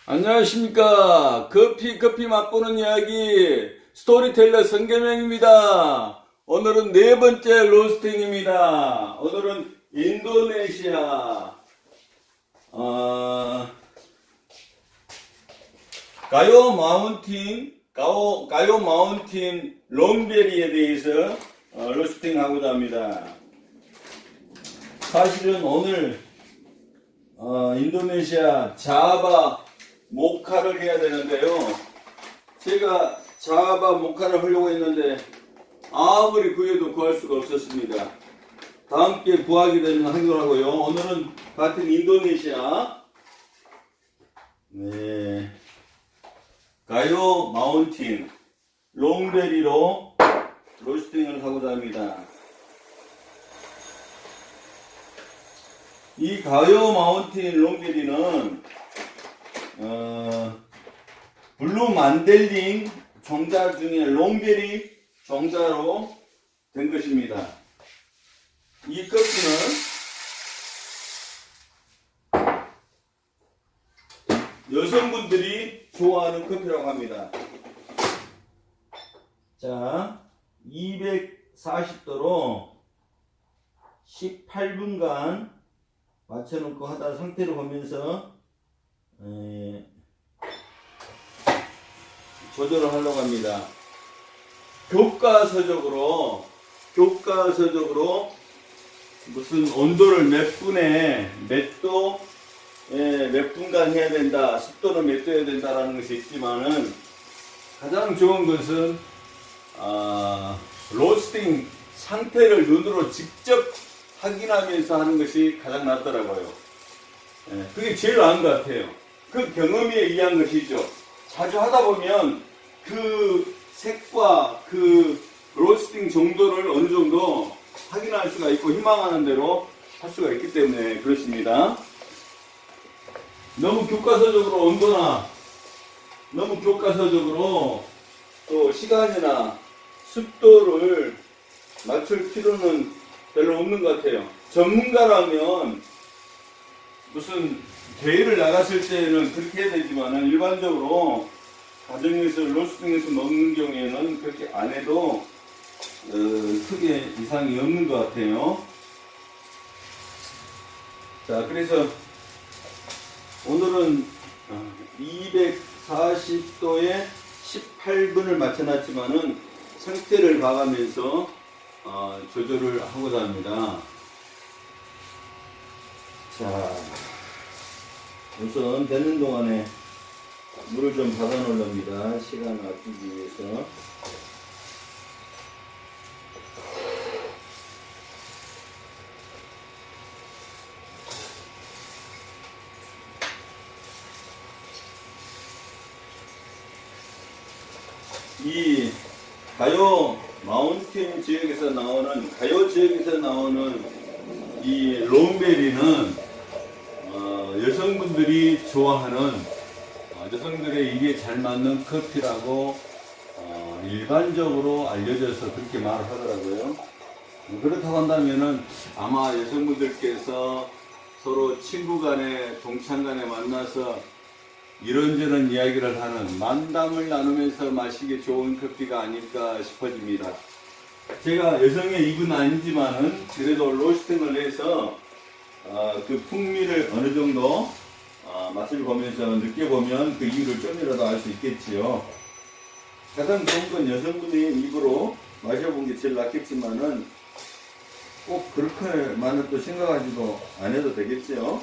안녕하십니까. 커피 맛보는 이야기 스토리텔러 성계명입니다. 오늘은 네 번째 로스팅입니다. 오늘은 인도네시아 가요 마운틴 롱베리에 대해서 로스팅 하고자 합니다. 사실은 오늘 인도네시아 자바 모카를 해야 되는데요. 제가 자바 모카를 하려고 했는데 아무리 구해도 구할 수가 없었습니다. 다음께 구하게 되면 하기로 하고요. 오늘은 같은 인도네시아 가요 마운틴 롱베리로 로스팅을 하고자 합니다. 이 가요 마운틴 롱베리는 블루 만델링 종자 중에 롱베리 종자로 된 것입니다. 이 커피는 여성분들이 좋아하는 커피라고 합니다. 자, 240도로 18분간 맞춰놓고 하다 상태를 보면서 조절을 하려고 합니다. 교과서적으로 무슨 온도를 몇 분간 해야 된다, 습도는 몇 도 해야 된다라는 것이 있지만은 가장 좋은 것은 로스팅 상태를 눈으로 직접 확인하면서 하는 것이 가장 낫더라고요. 그게 제일 나은 것 같아요. 그 경험에 의한 것이죠. 자주 하다 보면 그 색과 그 로스팅 정도를 어느 정도 확인할 수가 있고 희망하는 대로 할 수가 있기 때문에 그렇습니다. 너무 교과서적으로 온도나 너무 교과서적으로 또 시간이나 습도를 맞출 필요는 별로 없는 것 같아요. 전문가라면 무슨 대회를 나갔을 때는 그렇게 해야 되지만 일반적으로 가정에서 로스팅해서 먹는 경우에는 그렇게 안 해도 크게 이상이 없는 것 같아요. 자, 그래서 오늘은 240도에 18분을 맞춰놨지만은 상태를 봐가면서 조절을 하고자 합니다. 자, 우선 되는 동안에 물을 좀 받아 놓으렵니다. 시간을 아끼기 위해서. 이 가요 마운틴 지역에서 나오는, 가요 지역에서 나오는 이 롱베리는 여성분들이 좋아하는, 여성들의 입에 잘 맞는 커피라고 일반적으로 알려져서 그렇게 말을 하더라고요. 그렇다고 한다면은 아마 여성분들께서 서로 친구 간에, 동창 간에 만나서 이런저런 이야기를 하는, 만담을 나누면서 마시기 좋은 커피가 아닐까 싶어집니다. 제가 여성의 입은 아니지만은 그래도 로스팅을 해서 그 풍미를 어느 정도 맛을 보면서 느껴보면 그 이유를 좀이라도 알 수 있겠지요. 가장 좋은 건 여성분의 입으로 마셔본 게 제일 낫겠지만은 꼭 그렇게만은 또 생각하지도 안 해도 되겠지요.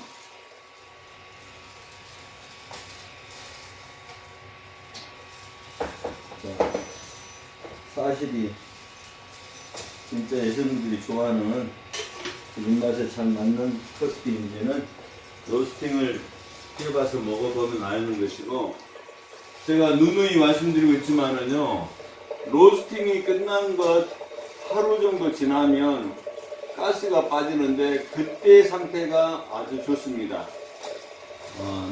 자, 사실이 진짜 여성분들이 좋아하는 입맛에 잘 맞는 커피인지는 로스팅을 해봐서 먹어보면 아는 것이고, 제가 누누이 말씀드리고 있지만은요, 로스팅이 끝난 것 하루 정도 지나면 가스가 빠지는데 그때 상태가 아주 좋습니다.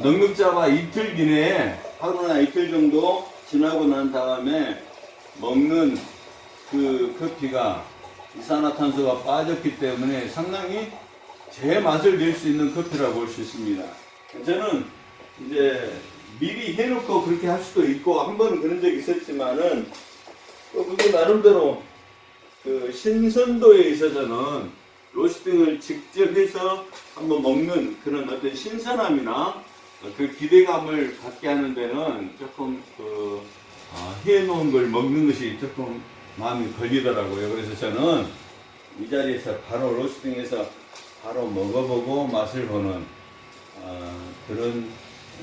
넉넉 잡아 이틀 이내에, 하루나 이틀 정도 지나고 난 다음에 먹는 그 커피가 이산화탄소가 빠졌기 때문에 상당히 제 맛을 낼 수 있는 커피라고 볼 수 있습니다. 저는 이제 미리 해놓고 그렇게 할 수도 있고 한 번은 그런 적이 있었지만은 또 그게 나름대로 그 신선도에 있어서는 로스팅을 직접 해서 한번 먹는 그런 어떤 신선함이나 그 기대감을 갖게 하는 데는 조금 해놓은 걸 먹는 것이 조금 마음이 걸리더라고요. 그래서 저는 이 자리에서 바로 로스팅해서 바로 먹어보고 맛을 보는 그런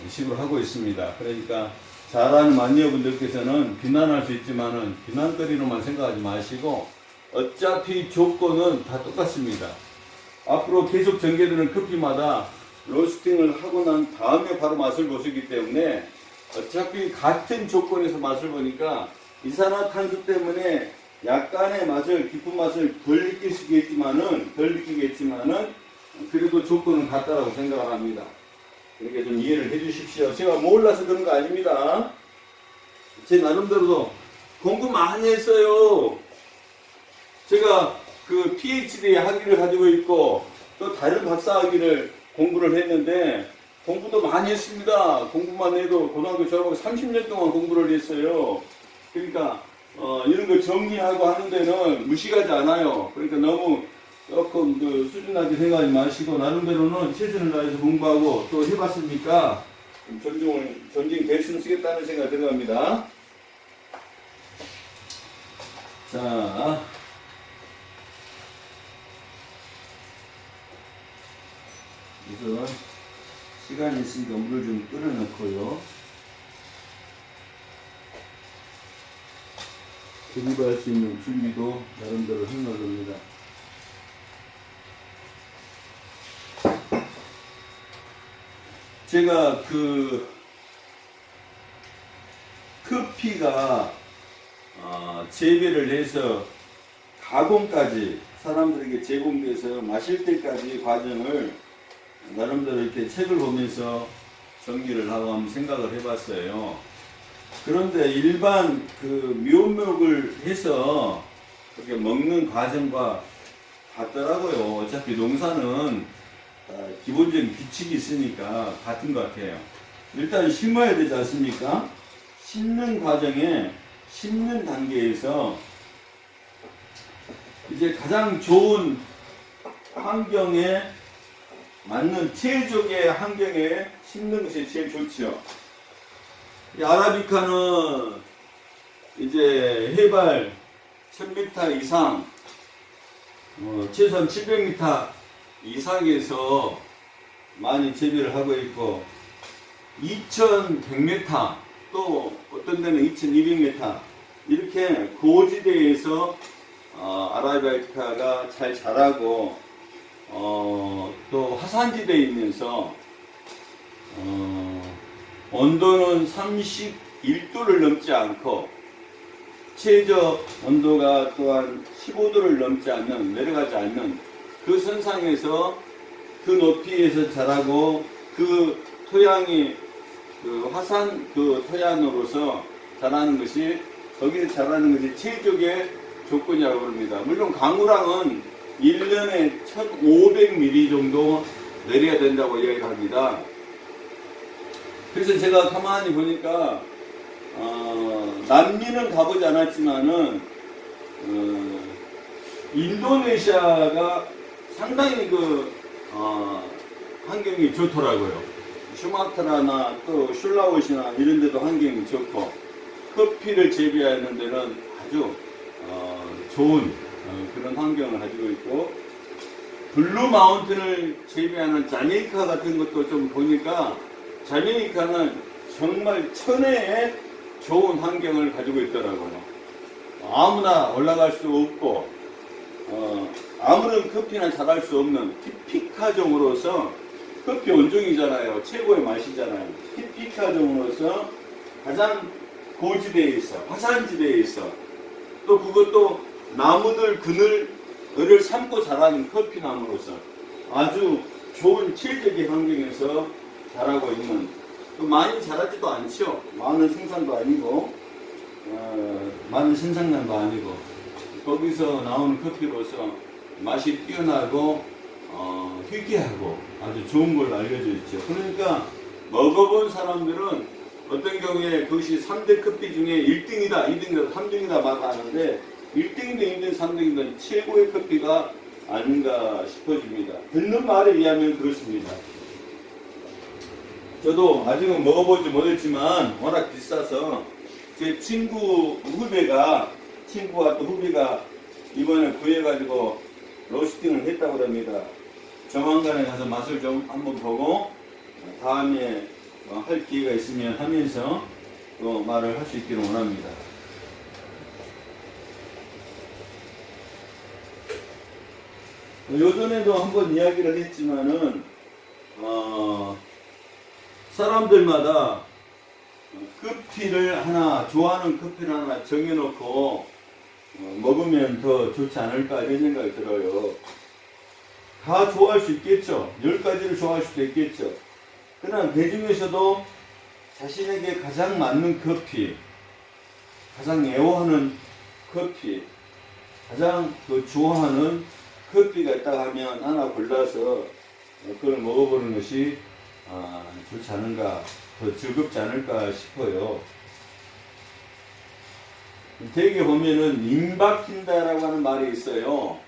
식으로 하고 있습니다. 그러니까 잘하는 마니어분들께서는 비난할 수 있지만은 비난거리로만 생각하지 마시고 어차피 조건은 다 똑같습니다. 앞으로 계속 전개되는 커피마다 로스팅을 하고 난 다음에 바로 맛을 보시기 때문에 어차피 같은 조건에서 맛을 보니까 이산화탄소 때문에 약간의 맛을, 깊은 맛을 덜 느끼시겠지만은, 그래도 조건은 같다라고 생각을 합니다. 그러니까 좀 이해를 해 주십시오. 제가 몰라서 그런 거 아닙니다. 제 나름대로도 공부 많이 했어요. 제가 그 PhD 학위를 가지고 있고 또 다른 박사 학위를 공부를 했는데 공부도 많이 했습니다. 공부만 해도 고등학교 졸업하고 30년 동안 공부를 했어요. 그러니까 이런 거 정리하고 하는 데는 무식하지 않아요. 그러니까 너무 조금 그 수준하게 생각하지 마시고 나름대로는 최선을 다해서 공부하고 또 해봤으니까 존중됐으면 쓰겠다는 생각이 들어갑니다. 자, 우선 시간이 있으니까 물을 좀 끓여 넣고요. 조립할 수 있는 준비도 나름대로 해놓습니다. 제가 그 커피가 재배를 해서 가공까지 사람들에게 제공돼서 마실 때까지 과정을 나름대로 이렇게 책을 보면서 정리를 하고 한번 생각을 해봤어요. 그런데 일반 그 묘목을 해서 그렇게 먹는 과정과 같더라고요. 어차피 농사는 기본적인 규칙이 있으니까 같은 것 같아요. 일단 심어야 되지 않습니까? 심는 과정에, 심는 단계에서 이제 가장 좋은 환경에 맞는 최적의 환경에 심는 것이 제일 좋죠. 이 아라비카는 이제 해발 1000m 이상, 최소한 700m 이상에서 많이 재배를 하고 있고 2100m 또 어떤 데는 2200m 이렇게 고지대에서 아라비카가 잘 자라고 또 화산지대에 있면서 온도는 31도를 넘지 않고 최저 온도가 또한 15도를 넘지 않는 내려가지 않는 그 선상에서 그 높이에서 자라고 그 토양이 그 화산 그 토양으로서 자라는 것이 거기서 자라는 것이 최적의 조건이라고 합니다. 물론 강우량은 1년에 1500mm 정도 내려야 된다고 이야기를 합니다. 그래서 제가 가만히 보니까 남미는 가보지 않았지만은 인도네시아가 상당히 그 환경이 좋더라고요. 슈마트라나 또 슐라우시나 이런 데도 환경이 좋고 커피를 재배하는 데는 아주 좋은 그런 환경을 가지고 있고 블루 마운틴을 재배하는 자메이카 같은 것도 좀 보니까 자메이카는 정말 천혜의 좋은 환경을 가지고 있더라고요. 아무나 올라갈 수 없고 아무런 커피나 잘할 수 없는 티피카종으로서 커피 원종이잖아요. 최고의 맛이잖아요. 티피카종으로서 가장 고지대에 있어 화산지대에 있어 또 그것도 나무들 그늘을 삼고 자라는 커피나무로서 아주 좋은 최적의 환경에서 자라고 있는 또 많이 자라지도 않죠. 많은 생산도 아니고 많은 생산량도 아니고 거기서 나오는 커피로서 맛이 뛰어나고 희귀하고 아주 좋은 걸로 알려져 있죠. 그러니까 먹어본 사람들은 어떤 경우에 그것이 3대 커피 중에 1등이다, 2등이다, 3등이다 말하는데 1등이든 2등, 3등이든 최고의 커피가 아닌가 싶어집니다. 듣는 말에 의하면 그렇습니다. 저도 아직은 먹어보지 못했지만 워낙 비싸서 제 친구와 또 후배가 이번에 구해가지고 로스팅을 했다고 합니다. 조만간에 가서 맛을 좀 한번 보고 다음에 할 기회가 있으면 하면서 또 말을 할 수 있기를 원합니다. 요전에도 한번 이야기를 했지만은 사람들마다 커피를 하나 좋아하는 커피를 하나 정해놓고 먹으면 더 좋지 않을까 이런 생각이 들어요. 다 좋아할 수 있겠죠. 10가지를 좋아할 수도 있겠죠. 그러나 그 중에서도 자신에게 가장 맞는 커피, 가장 애호하는 커피, 가장 좋아하는 커피가 있다고 하면 하나 골라서 그걸 먹어보는 것이 좋지 않은가, 더 즐겁지 않을까 싶어요. 되게 보면은 임 박힌다라고 하는 말이 있어요.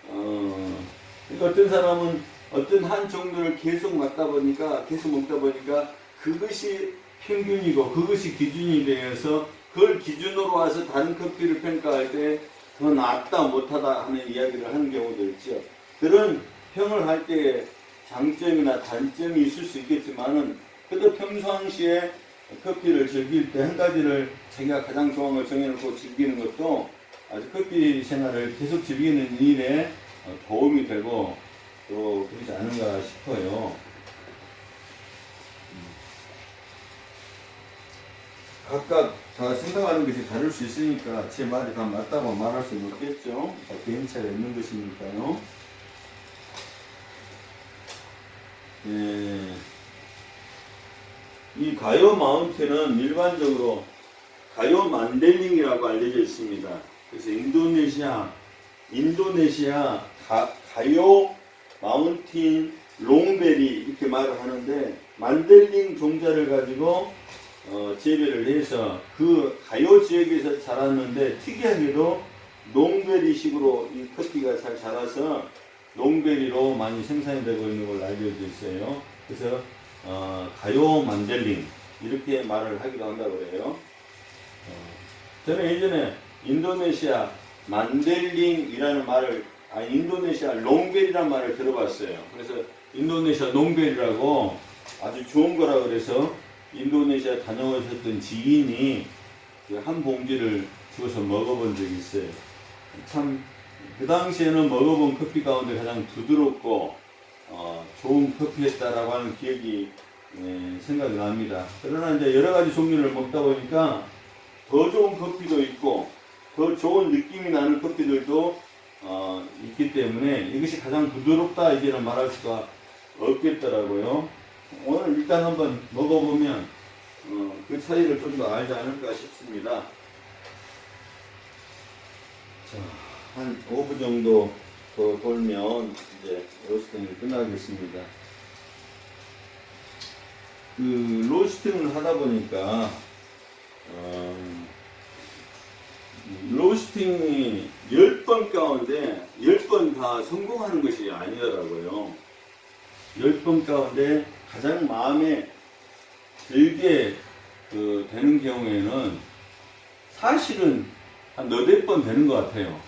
그러니까 어떤 사람은 어떤 한 종류를 계속 먹다 보니까 그것이 평균이고 그것이 기준이 되어서 그걸 기준으로 와서 다른 커피를 평가할 때 더 낫다 못하다 하는 이야기를 하는 경우도 있죠. 그런 평을 할 때 장점이나 단점이 있을 수 있겠지만은 그래도 평상시에 커피를 즐길 때 한 가지를 자기가 가장 좋아하는 걸 정해놓고 즐기는 것도 아주 커피 생활을 계속 즐기는 일에 도움이 되고 또 그러지 않은가 싶어요. 각각 다 생각하는 것이 다를 수 있으니까 제 말이 다 맞다고 말할 수는 없겠죠. 개인차가 있는 것이니까요. 이 가요 마운틴은 일반적으로 가요 만델링이라고 알려져 있습니다. 그래서 인도네시아 가요 마운틴 롱베리 이렇게 말을 하는데 만델링 종자를 가지고 재배를 해서 그 가요 지역에서 자랐는데 특이하게도 농베리식으로 이 커피가 잘 자라서 농베리로 많이 생산이 되고 있는 걸로 알려져 있어요. 그래서 가요 만델링 이렇게 말을 하기도 한다고 그래요. 저는 예전에 인도네시아 만델링이라는 말을 인도네시아 롱베리라는 말을 들어봤어요. 그래서 인도네시아 농베리라고 아주 좋은 거라 그래서 인도네시아 다녀오셨던 지인이 한 봉지를 주어서 먹어본 적이 있어요. 참 그 당시에는 먹어본 커피 가운데 가장 부드럽고 좋은 커피였다라고 하는 기억이 생각이 납니다. 그러나 이제 여러 가지 종류를 먹다 보니까 더 좋은 커피도 있고 더 좋은 느낌이 나는 커피들도 있기 때문에 이것이 가장 부드럽다 이제는 말할 수가 없겠더라고요. 오늘 일단 한번 먹어보면 그 차이를 좀 더 알지 않을까 싶습니다. 자, 한 5분 정도 더 돌면 이제 로스팅이 끝나겠습니다. 그 로스팅을 하다 보니까 로스팅이 10번 가운데 10번 다 성공하는 것이 아니더라고요. 10번 가운데 가장 마음에 들게 되는 경우에는 사실은 한 4-5번 되는 것 같아요.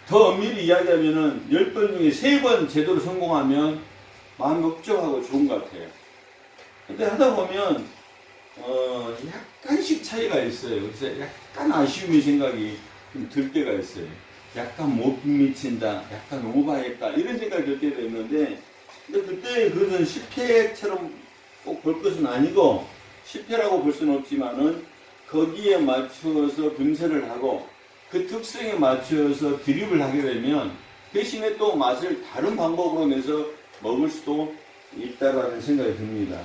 더 엄밀히 이야기하면은 10번 중에 3번 제대로 성공하면 마음이 걱정하고 좋은 것 같아요. 근데 하다 보면 약간씩 차이가 있어요. 그래서 약간 아쉬움이 생각이 좀 들 때가 있어요. 약간 못 미친다, 약간 오버했다 이런 생각이 들 때도 있는데 근데 그때 그것은 실패처럼 꼭 볼 것은 아니고 실패라고 볼 수는 없지만은 거기에 맞추어서 분쇄를 하고 그 특성에 맞추어서 드립을 하게 되면 대신에 또 맛을 다른 방법으로 내서 먹을 수도 있다라는 생각이 듭니다.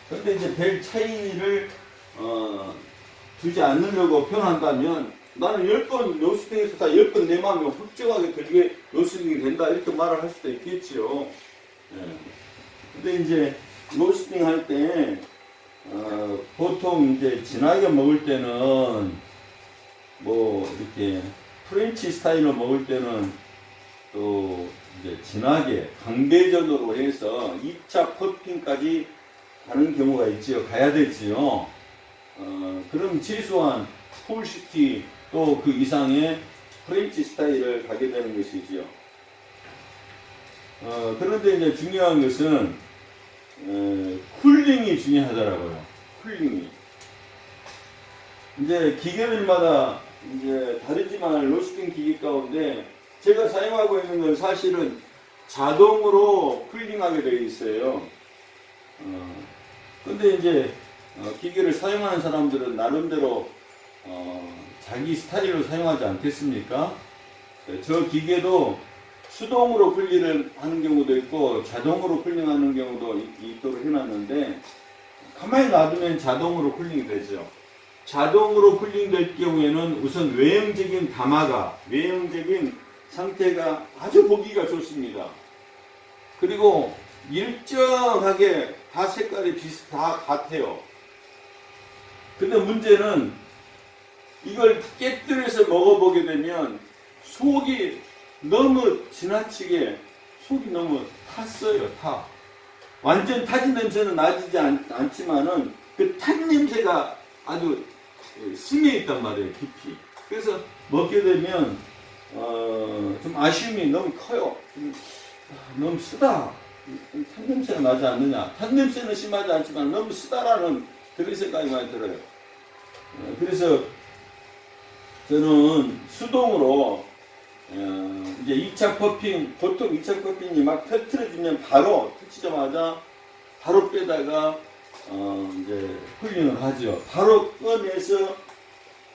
그런데 이제 별 차이를 두지 않으려고 표현한다면 나는 10번 로스팅에서 다 10번 내 마음이 훌쩍하게 들게 로스팅이 된다 이렇게 말을 할 수도 있겠지요. 근데 이제 로스팅 할 때, 보통 이제 진하게 먹을 때는, 뭐, 이렇게 프렌치 스타일로 먹을 때는 또 이제 진하게 강배전으로 해서 2차 퍼핑까지 가는 경우가 있지요. 가야 되지요. 그럼 최소한 풀시티 또 그 이상의 프렌치 스타일을 가게 되는 것이지요. 그런데 이제 중요한 것은 쿨링이 중요하더라고요. 쿨링이. 이제 기계들마다 이제 다르지만 로스팅 기계 가운데 제가 사용하고 있는 건 사실은 자동으로 쿨링하게 되어 있어요. 근데 이제 기계를 사용하는 사람들은 나름대로 자기 스타일로 사용하지 않겠습니까? 저 기계도 수동으로 쿨링을 하는 경우도 있고 자동으로 쿨링하는 경우도 있도록 해놨는데 가만히 놔두면 자동으로 쿨링이 되죠. 자동으로 쿨링 될 경우에는 우선 외형적인 가마가 외형적인 상태가 아주 보기가 좋습니다. 그리고 일정하게 다 색깔이 다 같아요. 근데 문제는 이걸 깨뜨려서 먹어보게 되면 속이 너무 지나치게 속이 너무 탔어요. 타. 완전 타진 냄새는 나지 않지만은 그 탄 냄새가 아주 스며 있단 말이에요. 깊이. 그래서 먹게 되면 좀 아쉬움이 너무 커요. 너무 쓰다. 탄 냄새가 나지 않느냐. 탄 냄새는 심하지 않지만 너무 쓰다라는 그런 생각이 많이 들어요. 그래서 저는 수동으로 이제 2차 퍼핑, 보통 2차 퍼핑이 막 터트려지면 바로 터치자마자 바로 빼다가 이제 쿨링을 하죠. 바로 꺼내서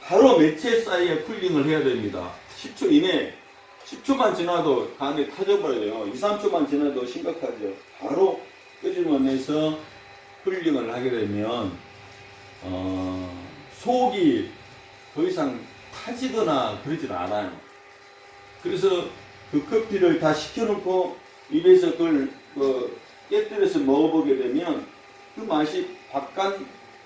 바로 매체 사이에 쿨링을 해야 됩니다. 10초 이내, 10초만 지나도 간에 터져버려요. 2, 3초만 지나도 심각하죠. 바로 끄집어내서 쿨링을 하게 되면 속이 더 이상 타지거나 그러질 않아요. 그래서 그 커피를 다 식혀놓고 입에서 그걸 깨뜨려서 먹어보게 되면 그 맛이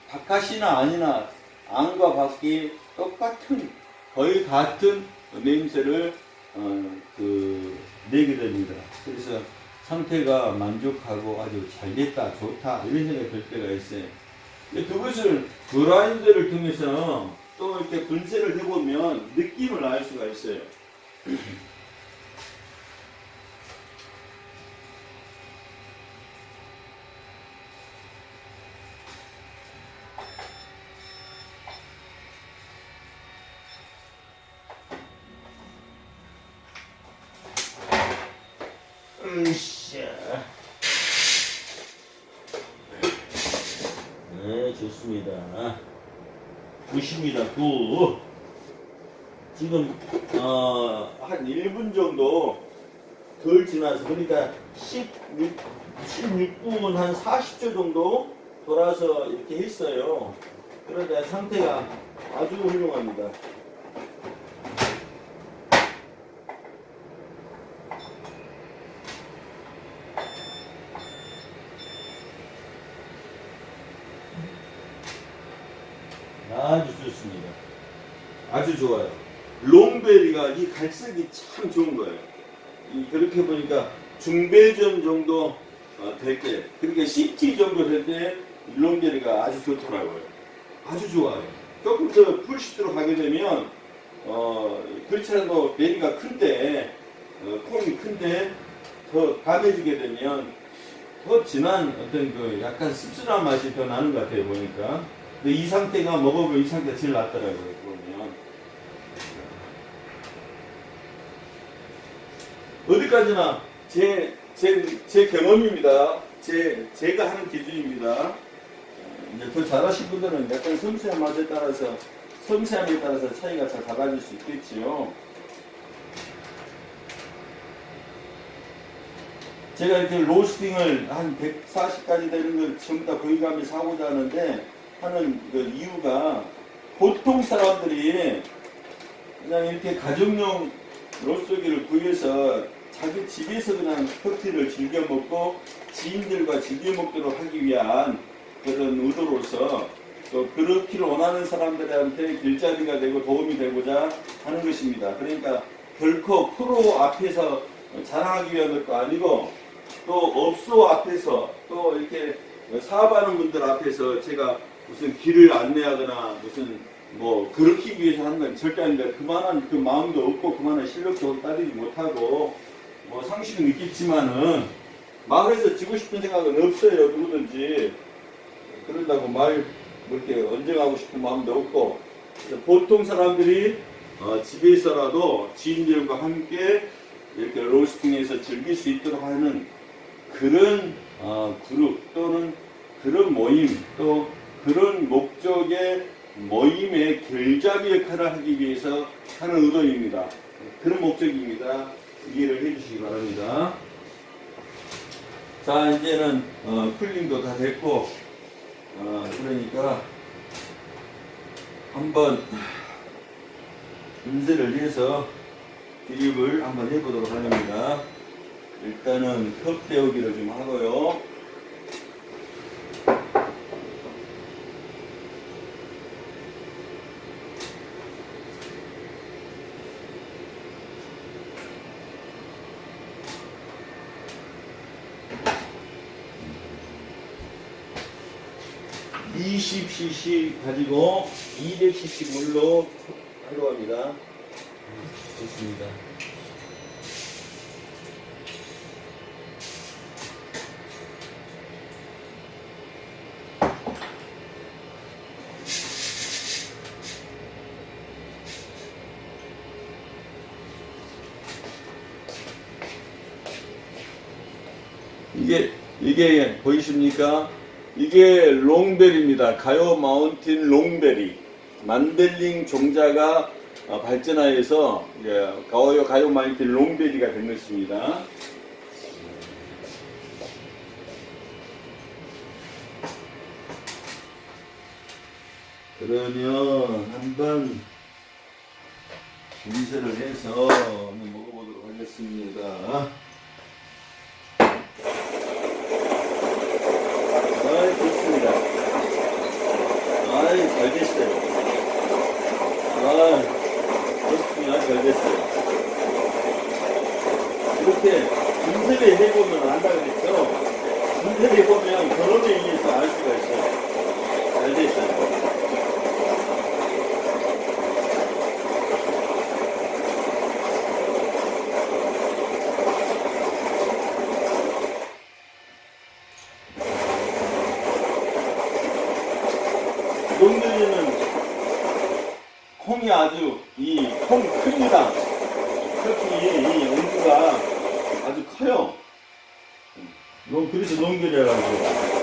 바깥이나 아니나 안과 밖이 똑같은 거의 같은 냄새를 내게 됩니다. 그래서 상태가 만족하고 아주 잘 됐다, 좋다 이런 생각이 들 때가 있어요. 그것을 그라인더를 통해서 또 이렇게 분쇄를 해보면 느낌을 알 수가 있어요. 네, 좋습니다. 굿입니다. 굿. 지금 한 1분 정도 덜 지나서 그러니까 16분 한 40초 정도 돌아서 이렇게 했어요. 그런데 상태가 아주 훌륭합니다. 아주 좋습니다. 아주 좋아요. 롱베리가 이 갈색이 참 좋은 거예요. 그렇게 보니까 중배전 정도 될 때, 그러니까 CT 정도 될 때 롱베리가 아주 좋더라고요. 아주 좋아요. 조금 더 풀시트로 가게 되면 그렇지 않아도 베리가 큰데 콩이 큰데 더 감해지게 되면 더 진한 어떤 그 약간 씁쓸한 맛이 더 나는 것 같아요. 보니까. 근데 이 상태가 먹어보면 이 상태가 제일 낫더라고요. 보면. 어디까지나 제 경험입니다. 제가 하는 기준입니다. 이제 더 잘하신 분들은 약간 섬세한 맛에 따라서, 섬세함에 따라서 차이가 잘 달라질 수 있겠지요. 제가 이렇게 로스팅을 한 140까지 되는 걸 전부 다 거기감이 사고자 하는데, 하는 그 이유가 보통 사람들이 그냥 이렇게 가정용 로스터기를 구해서 자기 집에서 그냥 커피를 즐겨 먹고 지인들과 즐겨 먹도록 하기 위한 그런 의도로서 또 그렇기를 원하는 사람들한테 길잡이가 되고 도움이 되고자 하는 것입니다. 그러니까 결코 프로 앞에서 자랑하기 위한 것도 아니고 또 업소 앞에서 또 이렇게 사업하는 분들 앞에서 제가 무슨 길을 안내하거나 무슨 뭐 그렇기 위해서 하는 건 절대 아닌데 그만한 그 마음도 없고 그만한 실력도 따르지 못하고 뭐 상식은 있겠지만은 마을에서 지고 싶은 생각은 없어요. 누구든지 그런다고 말 뭐 이렇게 언쟁하고 싶은 마음도 없고 보통 사람들이 집에서라도 지인들과 함께 이렇게 로스팅해서 즐길 수 있도록 하는 그런 그룹 또는 그런 모임 또 그런 목적의 모임의 길잡이 역할을 하기 위해서 하는 의도입니다. 그런 목적입니다. 이해를 해주시기 바랍니다. 자, 이제는 쿨링도 다 됐고 그러니까 한번 분쇄를 해서 드립을 한번 해보도록 합니다. 일단은 컵 데우기를 좀 하고요. (20cc) 가지고 (200cc) 물로 하려고 합니다. 좋습니다. 이게 보이십니까? 이게 롱벨입니다. 가요 마운틴 롱벨이 만델링 종자가 발전하여서 가요 마운틴 롱벨이가 된 것입니다. 그러면 한번 분쇄를 해서 한번 먹어보도록 하겠습니다. 좋습니다. 잘 됐어요. 좋습니다. 잘 됐어요. 이렇게 분쇄를 해보면 안다 그랬죠? 분쇄를 해보면 결혼에 의해서 알 수가 있어요. 잘 됐어요. 롱들리는 콩이 아주 이 콩 큽니다. 특히 이 온도가 아주 커요. 그래서 롱들이라고 해요.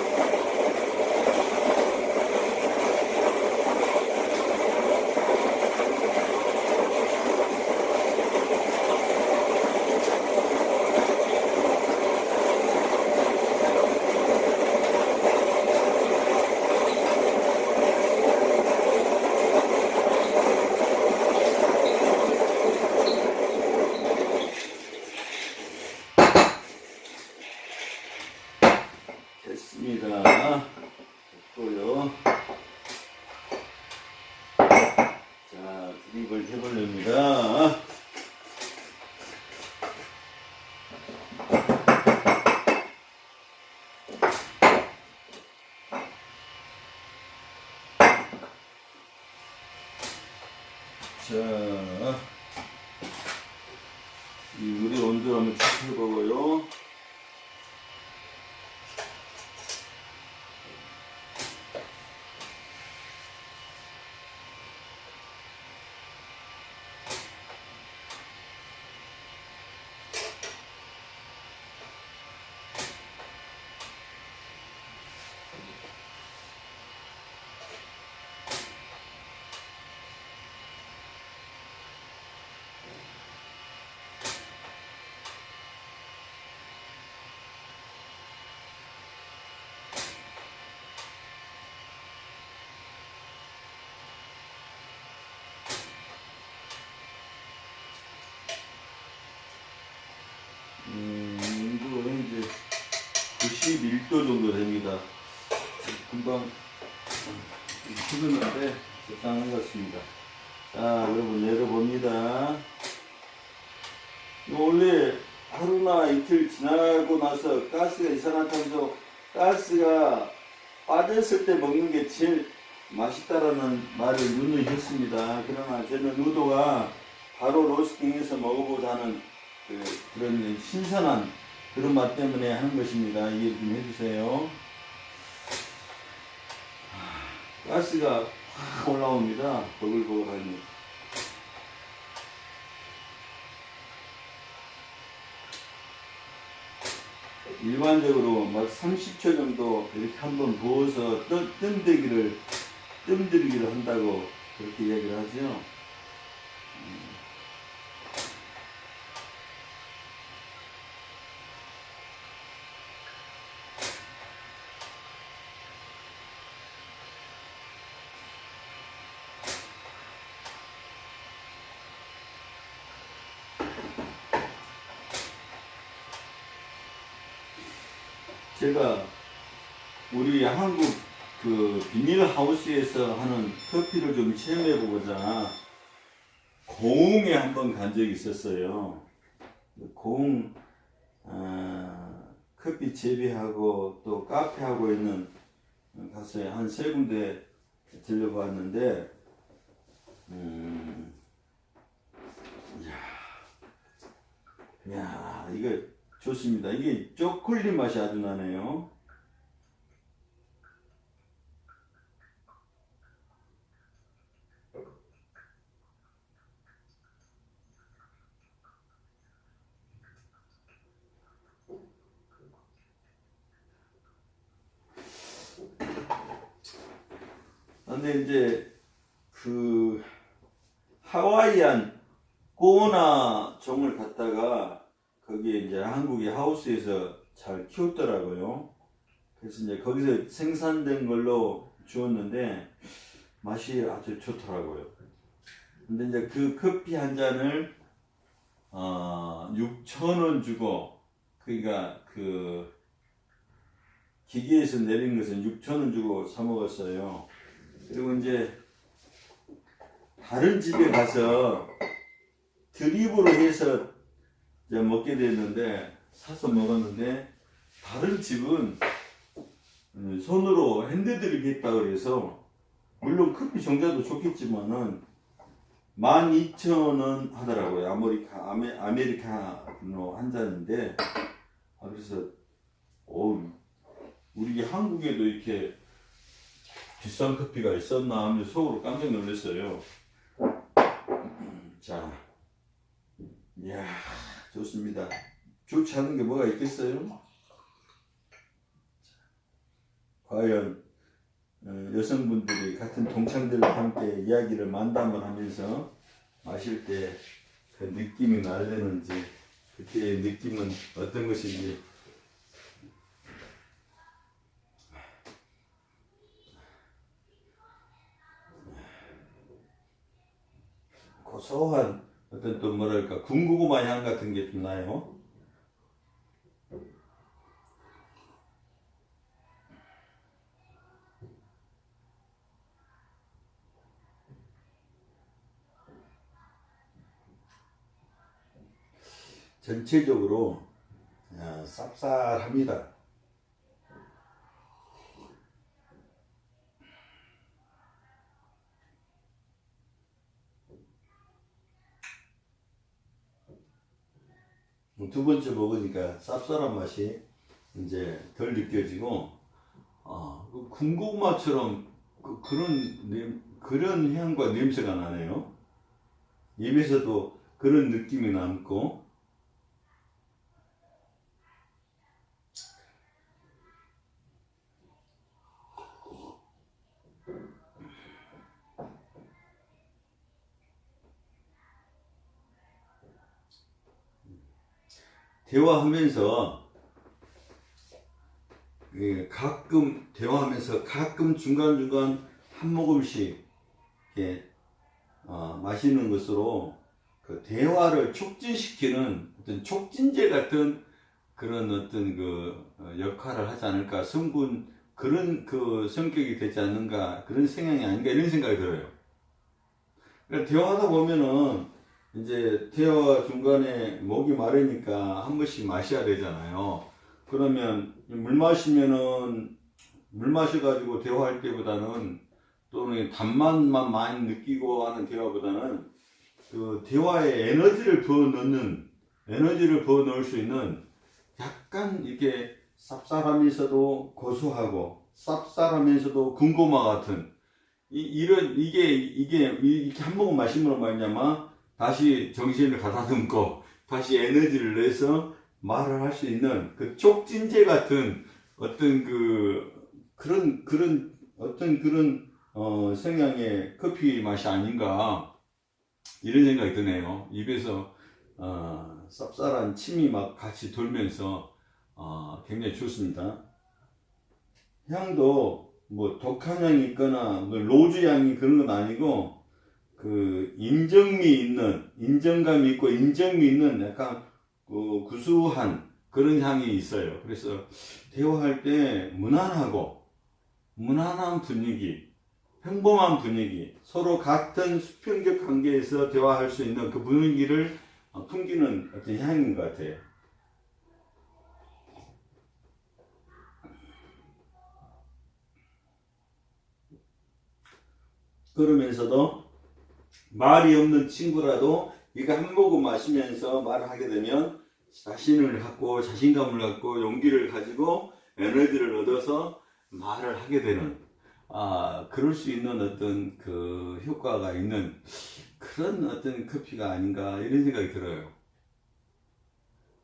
됐습니다. 됐고요. 자, 드립을 해보렵니다. 자, 이 물의 온도를 한번 체크해보고요. 6도 정도 됩니다. 금방 식었는데 적당한 것 같습니다. 자, 여러분 내려봅니다. 원래 하루나 이틀 지나고 나서 가스가 이산화탄소 가스가 빠졌을 때 먹는 게 제일 맛있다라는 말을 누누이 했습니다. 그러나 저는 의도가 바로 로스팅해서 먹어보자는 그런 신선한 그런 맛 때문에 하는 것입니다. 이해 좀 해주세요. 가스가 확 올라옵니다. 버글버글하니. 일반적으로 막 30초 정도 이렇게 한번 부어서 뜸들이기를 한다고 그렇게 이야기를 하죠. 제가 우리 한국 그 비닐하우스에서 하는 커피를 좀 체험해 보고자 고흥에 한번 간 적이 있었어요. 고흥 커피 재배하고 또 카페하고 있는 가서 한 세 군데 들려봤는데 야 이거 좋습니다. 이게 초콜릿 맛이 아주 나네요. 근데 이제 그 하와이안 꼬나 종을 갖다가 거기에 이제 한국의 하우스에서 잘 키웠더라고요. 그래서 이제 거기서 생산된 걸로 주었는데 맛이 아주 좋더라고요. 근데 이제 그 커피 한 잔을 6,000원 주고, 그러니까 그 기계에서 내린 것은 6,000원 주고 사 먹었어요. 그리고 이제 다른 집에 가서 드립으로 해서 이제 먹게 됐는데, 사서 먹었는데 다른 집은 손으로 핸드드립 했다고 그래서, 물론 커피 종자도 좋겠지만은 12,000원 하더라고요. 아메리카노 한 잔인데, 그래서 우리 한국에도 이렇게 비싼 커피가 있었나 하면서 속으로 깜짝 놀랐어요. 자, 이야, 좋습니다. 좋지 않은 게 뭐가 있겠어요? 과연 여성분들이 같은 동창들과 함께 이야기를 만담을 하면서 마실 때 그 느낌이 나려는지, 그때의 느낌은 어떤 것인지. 고소한 어떤 또 뭐랄까 군고구마 향 같은 게 좀 나요. 전체적으로 쌉쌀합니다. 두 번째 먹으니까 쌉쌀한 맛이 이제 덜 느껴지고, 군고구마처럼 그런 향과 냄새가 나네요. 입에서도 그런 느낌이 남고. 대화하면서 가끔 대화하면서 가끔 중간중간 한 모금씩 마시는 것으로 그 대화를 촉진시키는 어떤 촉진제 같은 그런 어떤 그 역할을 하지 않을까, 성분 그런 그 성격이 되지 않는가, 그런 성향이 아닌가 이런 생각이 들어요. 그러니까 대화하다 보면은 이제 대화 중간에 목이 마르니까 한 번씩 마셔야 되잖아요. 그러면 물 마셔가지고 대화할 때보다는, 또는 단맛만 많이 느끼고 하는 대화보다는 그 대화에 에너지를 부어 넣을 수 있는, 약간 이렇게 쌉쌀하면서도 고소하고 쌉쌀하면서도 군고마 같은 이게 한 모금 마시므로 말미암아 다시 정신을 가다듬고 다시 에너지를 내서 말을 할 수 있는 그 촉진제 같은 어떤 그런 성향의 커피 맛이 아닌가 이런 생각이 드네요. 입에서 쌉쌀한 침이 막 같이 돌면서 굉장히 좋습니다. 향도 뭐 독한 향이 있거나 뭐 로즈 향이 그런 건 아니고, 그 인정감이 있고 인정미 있는 약간 그 구수한 그런 향이 있어요. 그래서 대화할 때 무난한 분위기, 평범한 분위기, 서로 같은 수평적 관계에서 대화할 수 있는 그 분위기를 풍기는 어떤 향인 것 같아요. 그러면서도 말이 없는 친구라도 이거 한 모금 마시면서 말을 하게 되면 자신을 갖고, 자신감을 갖고, 용기를 가지고 에너지를 얻어서 말을 하게 되는, 그럴 수 있는 어떤 그 효과가 있는 그런 어떤 커피가 아닌가 이런 생각이 들어요.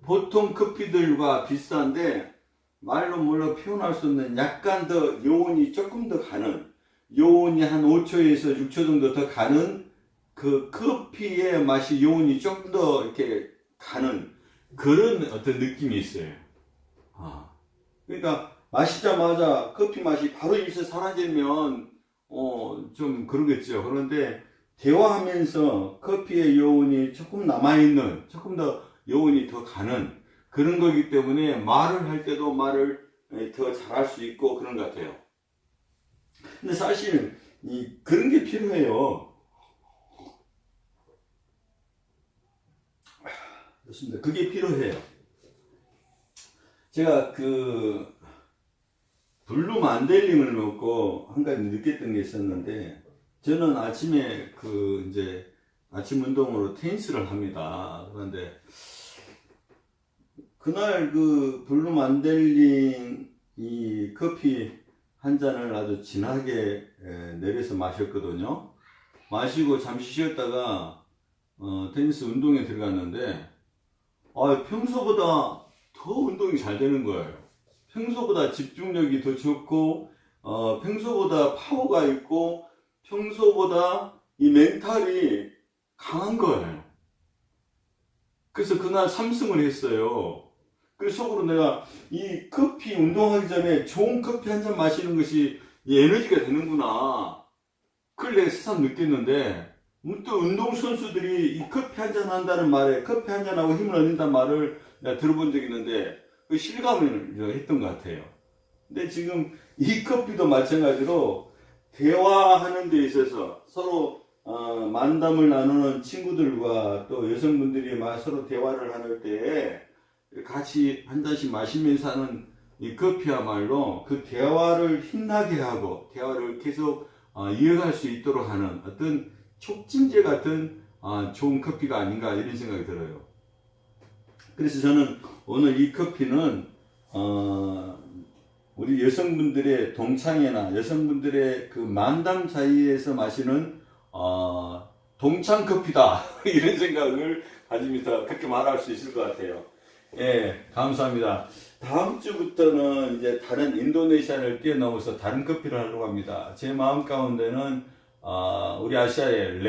보통 커피들과 비슷한데 말로 표현할 수 없는, 약간 더 요온이 조금 더 가는, 요온이 한 5초에서 6초 정도 더 가는 그 커피의 맛이, 요온이 조금 더 이렇게 가는 그런 어떤 느낌이 있어요. 그러니까 마시자마자 커피 맛이 바로 입에서 사라지면 좀 그러겠죠. 그런데 대화하면서 커피의 요온이 조금 남아있는, 조금 더 요온이 더 가는 그런 거기 때문에 말을 할 때도 말을 더 잘할 수 있고 그런 것 같아요. 근데 사실 그런 게 필요해요. 그렇습니다. 그게 필요해요. 제가 그 블루 만델링을 먹고 한 가지 느꼈던 게 있었는데, 저는 아침에 이제 아침 운동으로 테니스를 합니다. 그런데 그날 그 블루 만델링 이 커피 한 잔을 아주 진하게 내려서 마셨거든요. 마시고 잠시 쉬었다가 테니스 운동에 들어갔는데, 평소보다 더 운동이 잘 되는 거예요. 평소보다 집중력이 더 좋고, 평소보다 파워가 있고, 평소보다 이 멘탈이 강한 거예요. 그래서 그날 3승을 했어요. 그래서 속으로 내가 이 커피 운동하기 전에 좋은 커피 한 잔 마시는 것이 이 에너지가 되는구나. 그걸 내가 새삼 느꼈는데, 또 운동선수들이 이 커피 한 잔 한다는 말에, 커피 한 잔하고 힘을 얻는다는 말을 내가 들어본 적이 있는데, 그 실감을 했던 것 같아요. 근데 지금 이 커피도 마찬가지로 대화하는 데 있어서 서로 만담을 나누는 친구들과 또 여성분들이 서로 대화를 하는 때에 같이 한 잔씩 마시면서 하는 이 커피야말로 그 대화를 힘나게 하고 대화를 계속 이어갈 수 있도록 하는 어떤 촉진제 같은 좋은 커피가 아닌가 이런 생각이 들어요. 그래서 저는 오늘 이 커피는 우리 여성분들의 동창회나 여성분들의 그 만담 자리에서 마시는 동창 커피다 이런 생각을 가지면서 그렇게 말할 수 있을 것 같아요. 예, 감사합니다. 다음 주부터는 이제 다른 인도네시아를 뛰어넘어서 다른 커피를 하려고 합니다. 제 마음 가운데는 우리 아시아의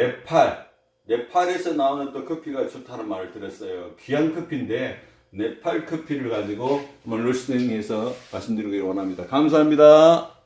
네팔에서 나오는 또 커피가 좋다는 말을 들었어요. 귀한 커피인데 네팔 커피를 가지고 한번 로스팅해서 말씀드리기 원합니다. 감사합니다.